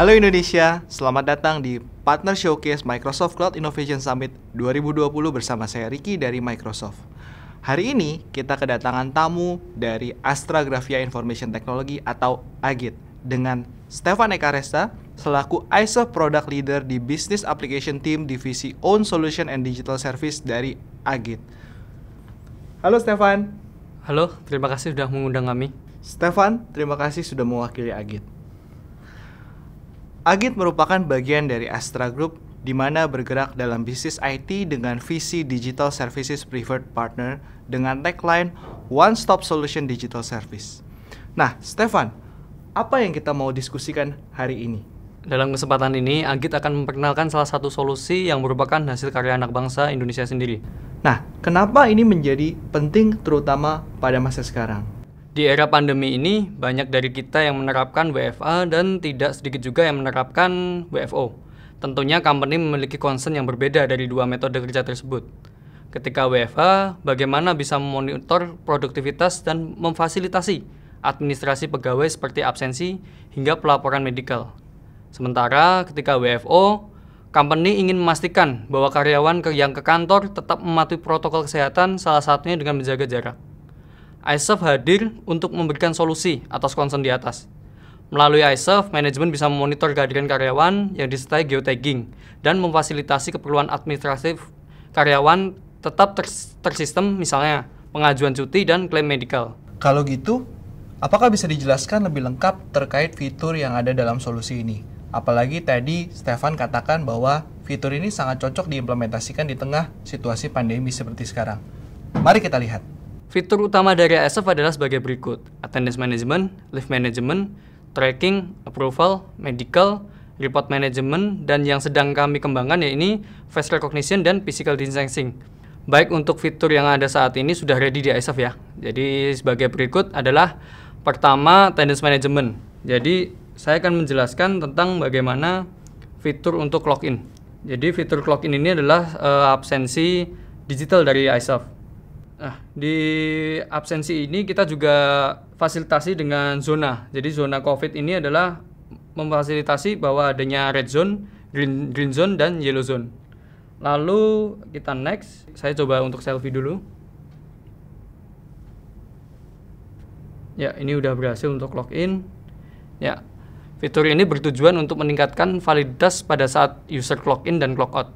Halo Indonesia, selamat datang di Partner Showcase Microsoft Cloud Innovation Summit 2020 bersama saya Ricky dari Microsoft. Hari ini kita kedatangan tamu dari Astra Graphia Information Technology atau AGIT dengan Stefan Eka Resta selaku ISOF Product Leader di Business Application Team Divisi Own Solution and Digital Service dari AGIT. Halo Stefan. Halo, terima kasih sudah mengundang kami. Stefan, terima kasih sudah mewakili AGIT. AGIT merupakan bagian dari Astra Group di mana bergerak dalam bisnis IT dengan visi Digital Services Preferred Partner dengan tagline One Stop Solution Digital Service. Nah, Stefan, apa yang kita mau diskusikan hari ini? Dalam kesempatan ini, AGIT akan memperkenalkan salah satu solusi yang merupakan hasil karya anak bangsa Indonesia sendiri. Nah, kenapa ini menjadi penting terutama pada masa sekarang? Di era pandemi ini, banyak dari kita yang menerapkan WFA dan tidak sedikit juga yang menerapkan WFO. Tentunya company memiliki concern yang berbeda dari dua metode kerja tersebut. Ketika WFA, bagaimana bisa memonitor produktivitas dan memfasilitasi administrasi pegawai seperti absensi hingga pelaporan medikal. Sementara ketika WFO, company ingin memastikan bahwa karyawan yang ke kantor tetap mematuhi protokol kesehatan, salah satunya dengan menjaga jarak. ISOF hadir untuk memberikan solusi atas concern di atas. Melalui ISOF, manajemen bisa memonitor kehadiran karyawan yang disertai geotagging dan memfasilitasi keperluan administratif karyawan tetap tersistem, misalnya pengajuan cuti dan klaim medikal. Kalau gitu, apakah bisa dijelaskan lebih lengkap terkait fitur yang ada dalam solusi ini? Apalagi tadi Stefan katakan bahwa fitur ini sangat cocok diimplementasikan di tengah situasi pandemi seperti sekarang. Mari kita lihat. Fitur utama dari ISOF adalah sebagai berikut: attendance management, leave management, tracking, approval, medical, report management, dan yang sedang kami kembangkan yaitu face recognition dan physical distancing. Baik untuk fitur yang ada saat ini sudah ready di ISOF ya. Jadi sebagai berikut adalah pertama attendance management. Jadi saya akan menjelaskan tentang bagaimana fitur untuk login. Jadi fitur login ini adalah absensi digital dari ISOF. Nah, di absensi ini kita juga fasilitasi dengan zona. Jadi zona COVID ini adalah memfasilitasi bahwa adanya red zone, green zone, dan yellow zone. Lalu kita next. Saya coba untuk selfie dulu. Ya, ini udah berhasil untuk login. Ya, fitur ini bertujuan untuk meningkatkan validitas pada saat user login dan logout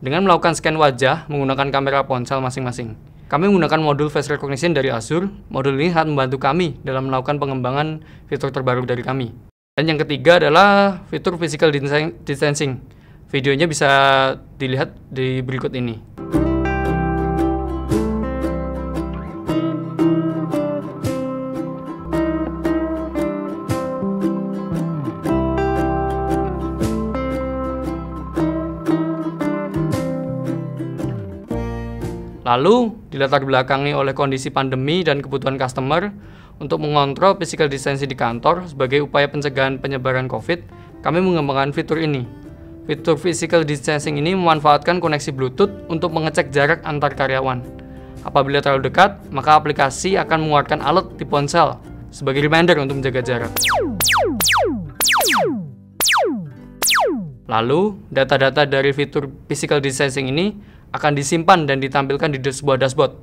dengan melakukan scan wajah menggunakan kamera ponsel masing-masing. Kami menggunakan modul face recognition dari Azure. Modul ini sangat membantu kami dalam melakukan pengembangan fitur terbaru dari kami. Dan yang ketiga adalah fitur physical distancing. Videonya bisa dilihat di berikut ini. Lalu, dilatar belakangi oleh kondisi pandemi dan kebutuhan customer untuk mengontrol physical distancing di kantor sebagai upaya pencegahan penyebaran COVID, kami mengembangkan fitur ini. Fitur physical distancing ini memanfaatkan koneksi Bluetooth untuk mengecek jarak antar karyawan. Apabila terlalu dekat, maka aplikasi akan mengeluarkan alert di ponsel sebagai reminder untuk menjaga jarak. Lalu, data-data dari fitur physical distancing ini akan disimpan dan ditampilkan di sebuah dashboard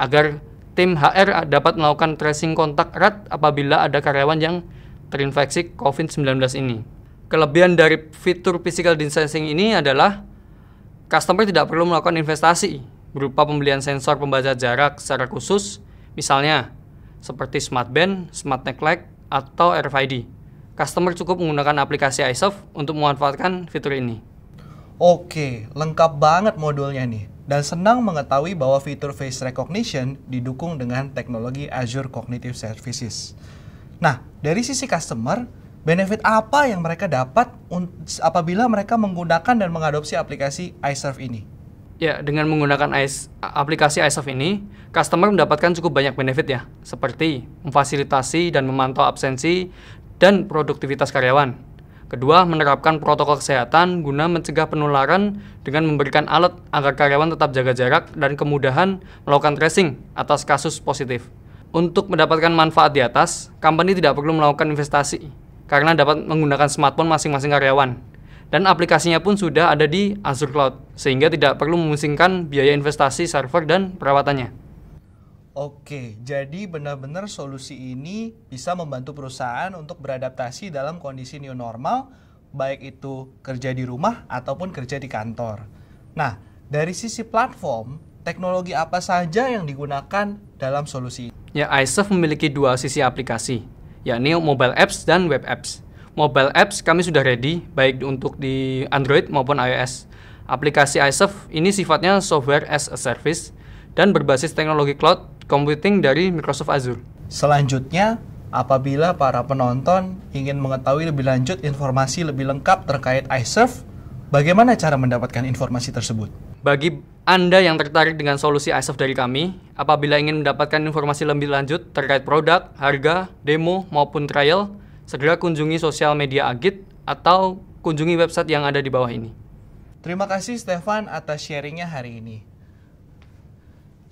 agar tim HR dapat melakukan tracing kontak erat apabila ada karyawan yang terinfeksi COVID-19 ini. Kelebihan dari fitur physical distancing ini adalah customer tidak perlu melakukan investasi berupa pembelian sensor pembaca jarak secara khusus, misalnya seperti smart band, smart neck, atau RFID. Customer cukup menggunakan aplikasi ISOF untuk memanfaatkan fitur ini. Oke, lengkap banget modulnya nih. Dan senang mengetahui bahwa fitur face recognition didukung dengan teknologi Azure Cognitive Services. Nah, dari sisi customer, benefit apa yang mereka dapat apabila mereka menggunakan dan mengadopsi aplikasi iServe ini? Ya, dengan menggunakan aplikasi iServe ini, customer mendapatkan cukup banyak benefit ya, seperti memfasilitasi dan memantau absensi dan produktivitas karyawan. Kedua, menerapkan protokol kesehatan guna mencegah penularan dengan memberikan alat agar karyawan tetap jaga jarak dan kemudahan melakukan tracing atas kasus positif. Untuk mendapatkan manfaat di atas, company tidak perlu melakukan investasi karena dapat menggunakan smartphone masing-masing karyawan. Dan aplikasinya pun sudah ada di Azure Cloud, sehingga tidak perlu memusingkan biaya investasi server dan perawatannya. Oke, jadi benar-benar solusi ini bisa membantu perusahaan untuk beradaptasi dalam kondisi new normal, baik itu kerja di rumah ataupun kerja di kantor. Nah, dari sisi platform, teknologi apa saja yang digunakan dalam solusi ini? Ya, iServe memiliki dua sisi aplikasi, yakni mobile apps dan web apps. Mobile apps kami sudah ready, baik untuk di Android maupun iOS. Aplikasi iServe ini sifatnya software as a service dan berbasis teknologi cloud computing dari Microsoft Azure. Selanjutnya, apabila para penonton ingin mengetahui lebih lanjut informasi lebih lengkap terkait iServe, bagaimana cara mendapatkan informasi tersebut? Bagi Anda yang tertarik dengan solusi iServe dari kami, apabila ingin mendapatkan informasi lebih lanjut terkait produk, harga, demo, maupun trial, segera kunjungi sosial media Agit atau kunjungi website yang ada di bawah ini. Terima kasih Stefan atas sharingnya hari ini.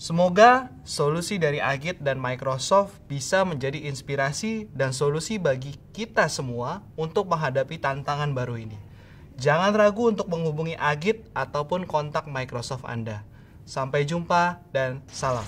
Semoga solusi dari Agit dan Microsoft bisa menjadi inspirasi dan solusi bagi kita semua untuk menghadapi tantangan baru ini. Jangan ragu untuk menghubungi Agit ataupun kontak Microsoft Anda. Sampai jumpa dan salam.